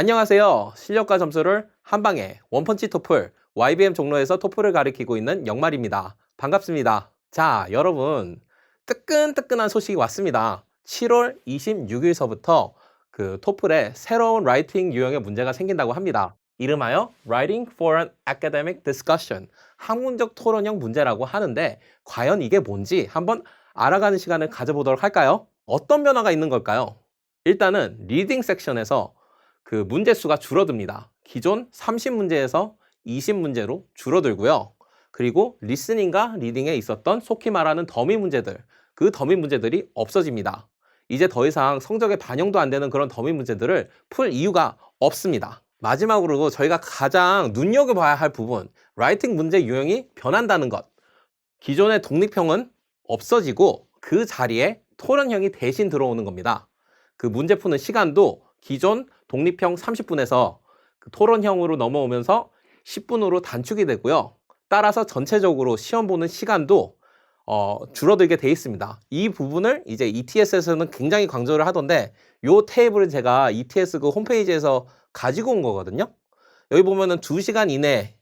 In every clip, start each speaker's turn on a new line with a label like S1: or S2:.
S1: 안녕하세요. 실력과 점수를 한 방에 원펀치 토플 YBM 종로에서 토플을 가리키고 있는 영말입니다. 반갑습니다. 자, 여러분 뜨끈뜨끈한 소식이 왔습니다. 7월 26일서부터 그 토플에 새로운 라이팅 유형의 문제가 생긴다고 합니다. 이름하여 Writing for an Academic Discussion, 학문적 토론형 문제라고 하는데 과연 이게 뭔지 한번 알아가는 시간을 가져보도록 할까요? 어떤 변화가 있는 걸까요? 일단은 리딩 섹션에서 그 문제 수가 줄어듭니다. 기존 30문제에서 20문제로 줄어들고요. 그리고 리스닝과 리딩에 있었던 속히 말하는 더미 문제들, 그 더미 문제들이 없어집니다. 이제 더 이상 성적에 반영도 안 되는 그런 더미 문제들을 풀 이유가 없습니다. 마지막으로 저희가 가장 눈여겨봐야 할 부분, 라이팅 문제 유형이 변한다는 것. 기존의 독립형은 없어지고 그 자리에 토론형이 대신 들어오는 겁니다. 그 문제 푸는 시간도 기존 독립형 30분에서 그 토론형으로 넘어오면서 10분으로 단축이 되고요. 따라서 전체적으로 시험 보는 시간도 줄어들게 돼 있습니다. 이 부분을 이제 ETS에서는 굉장히 강조를 하던데 이 테이블을 제가 ETS 그 홈페이지에서 가지고 온 거거든요. 여기 보면은 2시간 이내,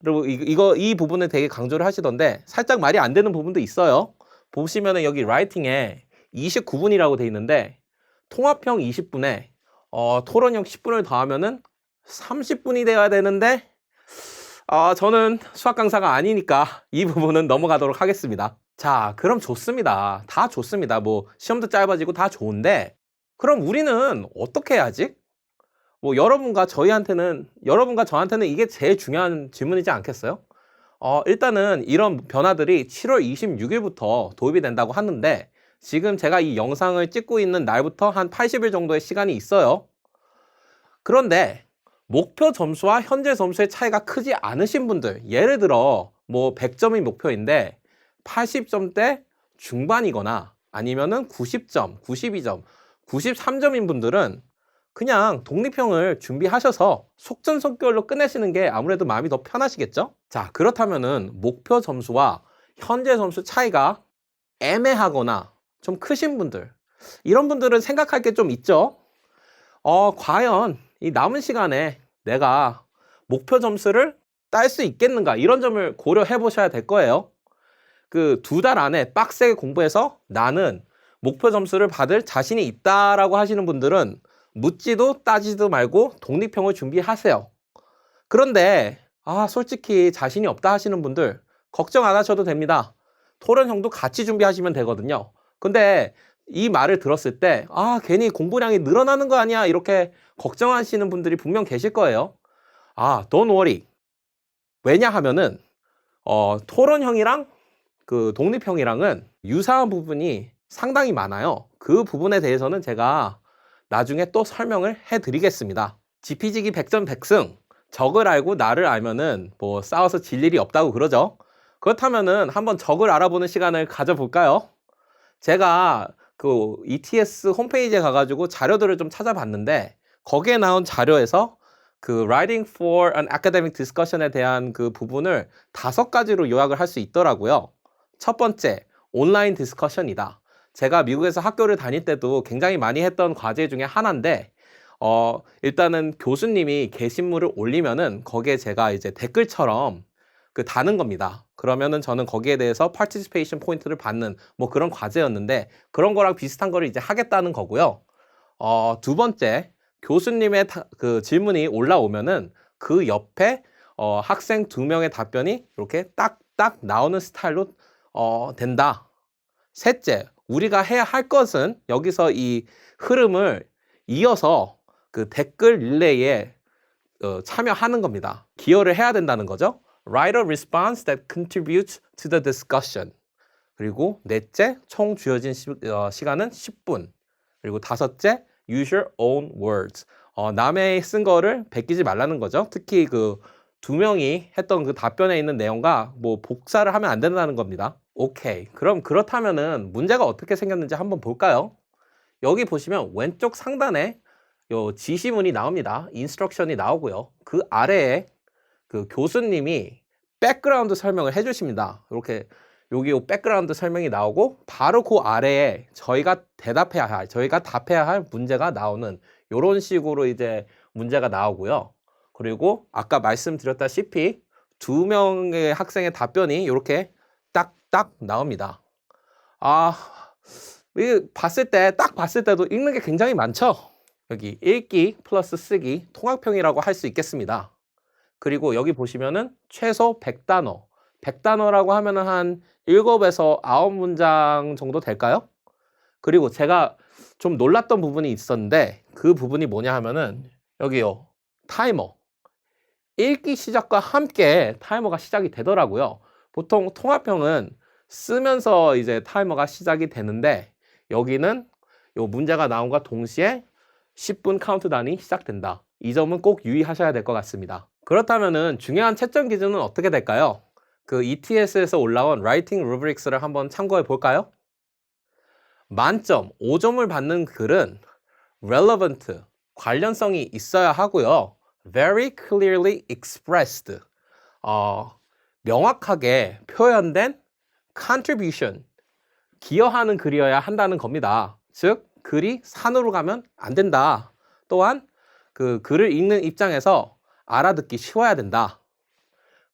S1: 그리고 이 부분을 되게 강조를 하시던데 살짝 말이 안 되는 부분도 있어요. 보시면은 여기 라이팅에 29분이라고 돼 있는데 통합형 20분에 토론형 10분을 더하면은 30분이 돼야 되는데 저는 수학 강사가 아니니까 이 부분은 넘어가도록 하겠습니다. 자, 그럼 좋습니다. 다 좋습니다. 뭐 시험도 짧아지고 다 좋은데 그럼 우리는 어떻게 해야지? 뭐 여러분과 저한테는 이게 제일 중요한 질문이지 않겠어요? 일단은 이런 변화들이 7월 26일부터 도입이 된다고 하는데 지금 제가 이 영상을 찍고 있는 날부터 한 80일 정도의 시간이 있어요. 그런데 목표 점수와 현재 점수의 차이가 크지 않으신 분들, 예를 들어 뭐 100점이 목표인데 80점대 중반이거나 아니면은 90점, 92점, 93점인 분들은 그냥 독립형을 준비하셔서 속전속결로 끝내시는 게 아무래도 마음이 더 편하시겠죠? 자, 그렇다면은 목표 점수와 현재 점수 차이가 애매하거나 좀 크신 분들, 이런 분들은 생각할 게 좀 있죠? 과연 이 남은 시간에 내가 목표 점수를 딸 수 있겠는가, 이런 점을 고려해 보셔야 될 거예요. 그 2달 안에 빡세게 공부해서 나는 목표 점수를 받을 자신이 있다라고 하시는 분들은 묻지도 따지도 말고 독립형을 준비하세요. 그런데 솔직히 자신이 없다 하시는 분들 걱정 안 하셔도 됩니다. 토론형도 같이 준비하시면 되거든요. 근데 이 말을 들었을 때 괜히 공부량이 늘어나는 거 아니야, 이렇게 걱정하시는 분들이 분명 계실 거예요. Don't worry. 왜냐하면은 토론형이랑 그 독립형이랑은 유사한 부분이 상당히 많아요. 그 부분에 대해서는 제가 나중에 또 설명을 해드리겠습니다. 지피지기 100전 100승, 적을 알고 나를 알면은 뭐 싸워서 질 일이 없다고 그러죠. 그렇다면은 한번 적을 알아보는 시간을 가져볼까요? 제가 그 ETS 홈페이지에 가가지고 자료들을 좀 찾아봤는데 거기에 나온 자료에서 그 Writing for an Academic Discussion에 대한 그 부분을 5가지로 요약을 할 수 있더라고요. 첫 번째, 온라인 디스커션이다. 제가 미국에서 학교를 다닐 때도 굉장히 많이 했던 과제 중에 하나인데 일단은 교수님이 게시물을 올리면은 거기에 제가 이제 댓글처럼 다는 겁니다. 그러면은 저는 거기에 대해서 participation 포인트를 받는 뭐 그런 과제였는데 그런 거랑 비슷한 거를 이제 하겠다는 거고요. 두 번째, 교수님의 그 질문이 올라오면은 그 옆에 학생 2명의 답변이 이렇게 딱딱 나오는 스타일로 된다. 셋째, 우리가 해야 할 것은 여기서 이 흐름을 이어서 그 댓글 릴레이에 참여하는 겁니다. 기여를 해야 된다는 거죠. Write a response that contributes to the discussion. 그리고 넷째, 총 주어진 시간은 10분. 그리고 다섯째, use your own words. 남의 쓴 거를 베끼지 말라는 거죠. 특히 그 2명이 했던 그 답변에 있는 내용과 뭐 복사를 하면 안 된다는 겁니다. 오케이. 그럼 그렇다면은 문제가 어떻게 생겼는지 한번 볼까요? 여기 보시면 왼쪽 상단에 요 지시문이 나옵니다. 인스트럭션이 나오고요. 그 아래에 그 교수님이 백그라운드 설명을 해주십니다. 이렇게 여기 요 백그라운드 설명이 나오고 바로 그 아래에 저희가 답해야 할 문제가 나오는 이런 식으로 이제 문제가 나오고요. 그리고 아까 말씀드렸다시피 2명의 학생의 답변이 이렇게 딱딱 나옵니다. 이게 딱 봤을 때도 읽는 게 굉장히 많죠? 여기 읽기 플러스 쓰기 통합형이라고 할 수 있겠습니다. 그리고 여기 보시면은 최소 100단어. 100단어라고 하면은 한 7에서 9문장 정도 될까요? 그리고 제가 좀 놀랐던 부분이 있었는데 그 부분이 뭐냐 하면은 여기요. 타이머. 읽기 시작과 함께 타이머가 시작이 되더라고요. 보통 통합형은 쓰면서 이제 타이머가 시작이 되는데 여기는 요 문제가 나온과 동시에 10분 카운트다운이 시작된다. 이 점은 꼭 유의하셔야 될 것 같습니다. 그렇다면은 중요한 채점 기준은 어떻게 될까요? 그 ETS에서 올라온 Writing Rubrics를 한번 참고해 볼까요? 만점 5점을 받는 글은 relevant, 관련성이 있어야 하고요. very clearly expressed, 명확하게 표현된 contribution, 기여하는 글이어야 한다는 겁니다. 즉, 글이 산으로 가면 안 된다. 또한 그 글을 읽는 입장에서 알아듣기 쉬워야 된다.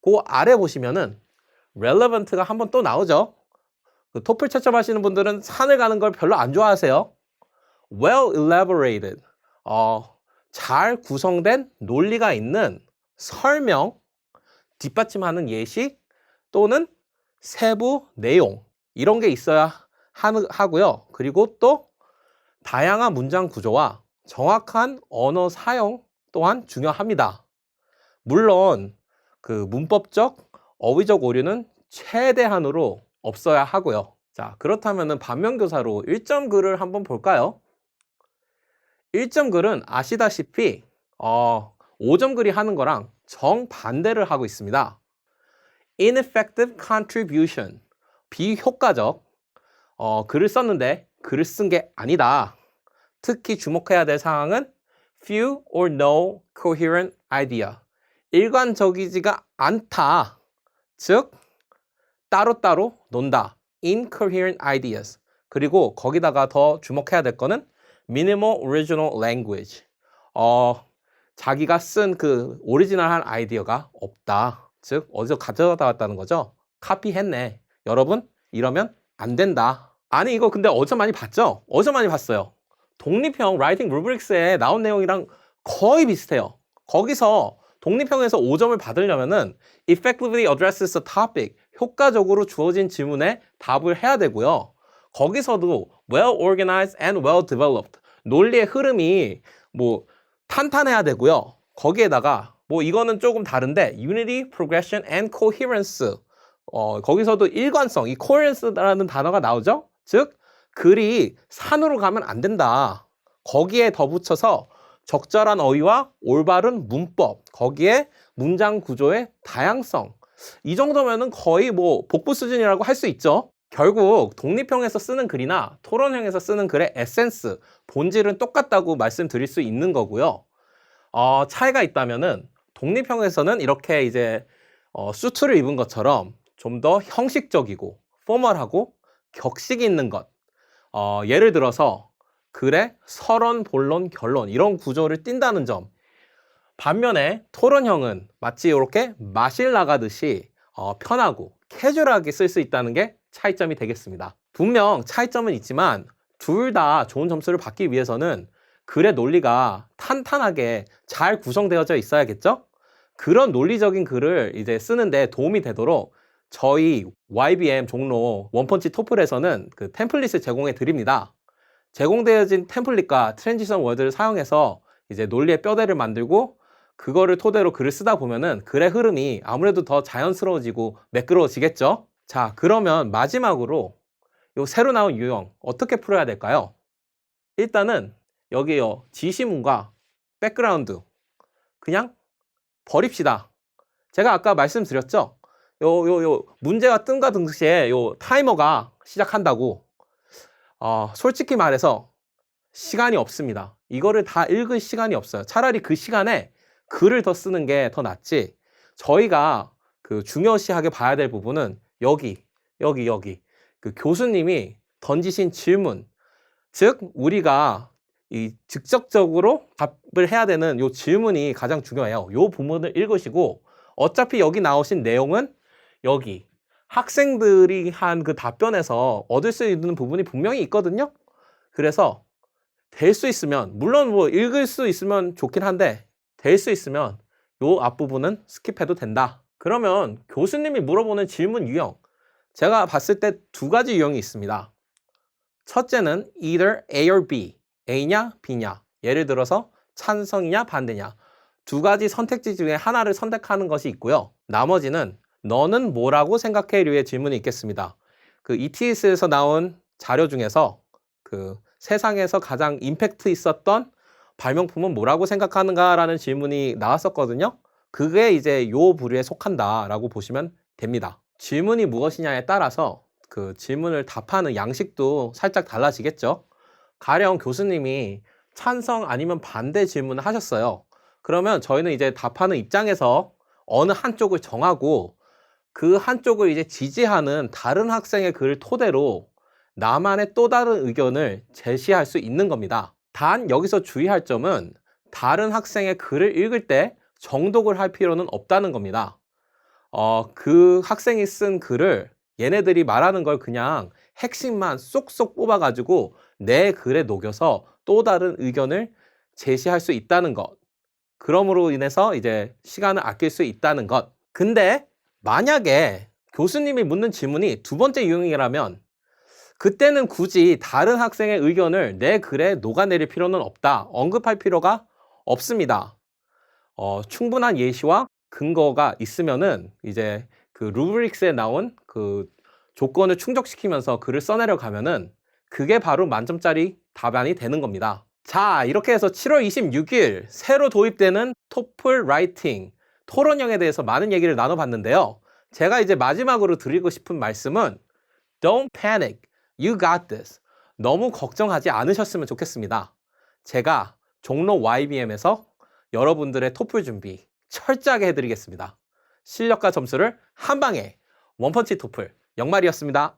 S1: 그 아래 보시면은 relevant가 한번 또 나오죠. 그 토플 채점하시는 분들은 산을 가는 걸 별로 안 좋아하세요. well elaborated, 잘 구성된 논리가 있는 설명, 뒷받침하는 예시 또는 세부 내용 이런 게 있어야 하고요. 그리고 또 다양한 문장 구조와 정확한 언어 사용 또한 중요합니다. 물론 그 문법적, 어휘적 오류는 최대한으로 없어야 하고요. 자, 그렇다면 반면교사로 1점 글을 한번 볼까요? 1점 글은 아시다시피 5점 글이 하는 거랑 정반대를 하고 있습니다. ineffective contribution, 비효과적, 글을 썼는데 글을 쓴 게 아니다. 특히 주목해야 될 사항은 few or no coherent idea, 일관적이지가 않다. 즉 따로따로 논다. incoherent ideas. 그리고 거기다가 더 주목해야 될 거는 minimal original language. 자기가 쓴 그 오리지널한 아이디어가 없다. 즉 어디서 가져다 왔다는 거죠. 카피했네. 여러분 이러면 안 된다. 아니 이거 근데 어디서 많이 봤죠? 어디서 많이 봤어요? 독립형 Writing Rubrics에 나온 내용이랑 거의 비슷해요. 거기서 독립형에서 5점을 받으려면은 effectively addresses the topic, 효과적으로 주어진 질문에 답을 해야 되고요. 거기서도 well organized and well developed, 논리의 흐름이 뭐 탄탄해야 되고요. 거기에다가 뭐 이거는 조금 다른데 unity, progression and coherence, 거기서도 일관성, 이 coherence라는 단어가 나오죠. 즉 글이 산으로 가면 안 된다. 거기에 덧붙여서 적절한 어휘와 올바른 문법, 거기에 문장 구조의 다양성, 이 정도면은 거의 뭐 복부 수준이라고 할 수 있죠. 결국 독립형에서 쓰는 글이나 토론형에서 쓰는 글의 에센스, 본질은 똑같다고 말씀드릴 수 있는 거고요. 차이가 있다면은 독립형에서는 이렇게 이제 수트를 입은 것처럼 좀 더 형식적이고 포멀하고 격식이 있는 것, 예를 들어서 글의 서론, 본론, 결론 이런 구조를 띈다는 점. 반면에 토론형은 마치 이렇게 마실 나가듯이 편하고 캐주얼하게 쓸 수 있다는 게 차이점이 되겠습니다. 분명 차이점은 있지만 둘 다 좋은 점수를 받기 위해서는 글의 논리가 탄탄하게 잘 구성되어져 있어야겠죠? 그런 논리적인 글을 이제 쓰는데 도움이 되도록 저희 YBM 종로 원펀치 토플에서는 그 템플릿을 제공해 드립니다. 제공되어진 템플릿과 트랜지션 워드를 사용해서 이제 논리의 뼈대를 만들고 그거를 토대로 글을 쓰다 보면은 글의 흐름이 아무래도 더 자연스러워지고 매끄러워지겠죠? 자, 그러면 마지막으로 요 새로 나온 유형 어떻게 풀어야 될까요? 일단은 여기요 지시문과 백그라운드 그냥 버립시다. 제가 아까 말씀드렸죠? 요 문제가 뜬과 동시에 요 타이머가 시작한다고. 솔직히 말해서 시간이 없습니다. 이거를 다 읽을 시간이 없어요. 차라리 그 시간에 글을 더 쓰는 게 더 낫지. 저희가 그 중요시하게 봐야 될 부분은 여기 여기. 그 교수님이 던지신 질문, 즉 우리가 이 직접적으로 답을 해야 되는 요 질문이 가장 중요해요. 요 부분을 읽으시고 어차피 여기 나오신 내용은 여기 학생들이 한 그 답변에서 얻을 수 있는 부분이 분명히 있거든요. 그래서 될 수 있으면, 물론 뭐 읽을 수 있으면 좋긴 한데 될 수 있으면 요 앞부분은 스킵해도 된다. 그러면 교수님이 물어보는 질문 유형, 제가 봤을 때 두 가지 유형이 있습니다. 첫째는 either A or B, A냐 B냐. 예를 들어서 찬성이냐 반대냐. 두 가지 선택지 중에 하나를 선택하는 것이 있고요. 나머지는 너는 뭐라고 생각해?류의 질문이 있겠습니다. 그 ETS에서 나온 자료 중에서 그 세상에서 가장 임팩트 있었던 발명품은 뭐라고 생각하는가라는 질문이 나왔었거든요. 그게 이제 요 부류에 속한다라고 보시면 됩니다. 질문이 무엇이냐에 따라서 그 질문을 답하는 양식도 살짝 달라지겠죠. 가령 교수님이 찬성 아니면 반대 질문을 하셨어요. 그러면 저희는 이제 답하는 입장에서 어느 한쪽을 정하고 그 한쪽을 이제 지지하는 다른 학생의 글을 토대로 나만의 또 다른 의견을 제시할 수 있는 겁니다. 단 여기서 주의할 점은 다른 학생의 글을 읽을 때 정독을 할 필요는 없다는 겁니다. 그 학생이 쓴 글을 얘네들이 말하는 걸 그냥 핵심만 쏙쏙 뽑아가지고 내 글에 녹여서 또 다른 의견을 제시할 수 있다는 것. 그러므로 인해서 이제 시간을 아낄 수 있다는 것. 근데 만약에 교수님이 묻는 질문이 두 번째 유형이라면 그때는 굳이 다른 학생의 의견을 내 글에 녹아내릴 필요는 없다. 언급할 필요가 없습니다. 충분한 예시와 근거가 있으면은 이제 그 루브릭스에 나온 그 조건을 충족시키면서 글을 써내려 가면은 그게 바로 만점짜리 답안이 되는 겁니다. 자, 이렇게 해서 7월 26일 새로 도입되는 토플 라이팅 토론형에 대해서 많은 얘기를 나눠봤는데요. 제가 이제 마지막으로 드리고 싶은 말씀은 Don't panic, you got this. 너무 걱정하지 않으셨으면 좋겠습니다. 제가 종로 YBM에서 여러분들의 토플 준비 철저하게 해드리겠습니다. 실력과 점수를 한 방에 원펀치 토플 영말이었습니다.